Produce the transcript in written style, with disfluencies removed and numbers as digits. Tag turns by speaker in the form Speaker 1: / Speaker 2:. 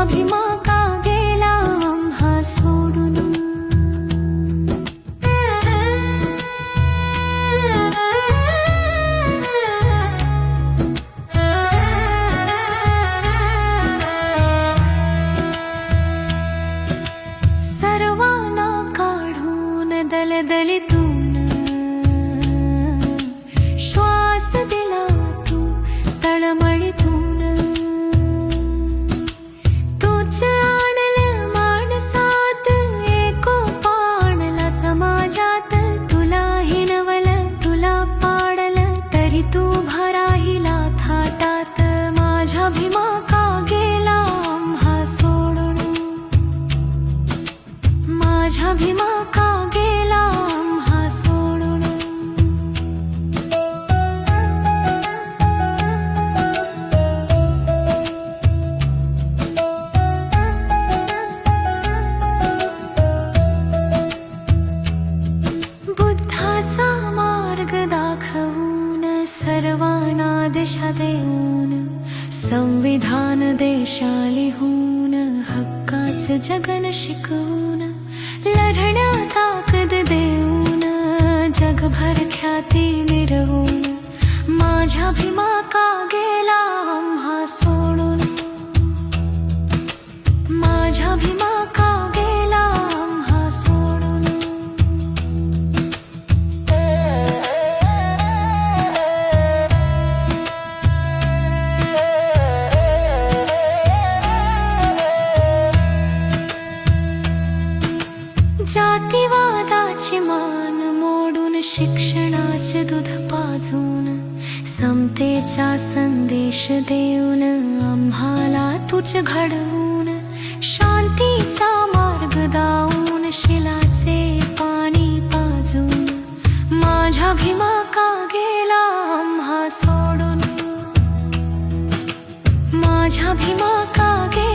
Speaker 1: माझा भीमा का गेला आम्हा सोडून। सर्वांना काढून दलदलीतून श्वास दिला तू तळमळीतून। तूच आणलं माणसात एकोपा आणला समाजात। तुला हिणवलं तुला पाडलं तरी तू भराहिला थाटात। माझा भीमा का गेला आम्हा सोडून। माझा भीमा का गेला आम्हा सोडून। बुद्धाचा मार्ग दाखवून सर्वांना दिशा देऊन संविधान देशा लिहून हक्काचं जगन शिकवून लढण्या ताकद देऊन जगभर ख्याती मिरवून। माझा भीमा का गेला आम्हा सोडून। माझा भीमा का गेला आम्हा सोडून। जातीवादाची मान मोडून शिक्षणाचे दूध पाजून समतेचा संदेश देऊन आम्हाला तुझ घडवून शांतीचा मार्ग दावून शिलाचे पाणी पाजून। माझा भीमा का गेला आम्हा सोडून। माझा भीमा का गेला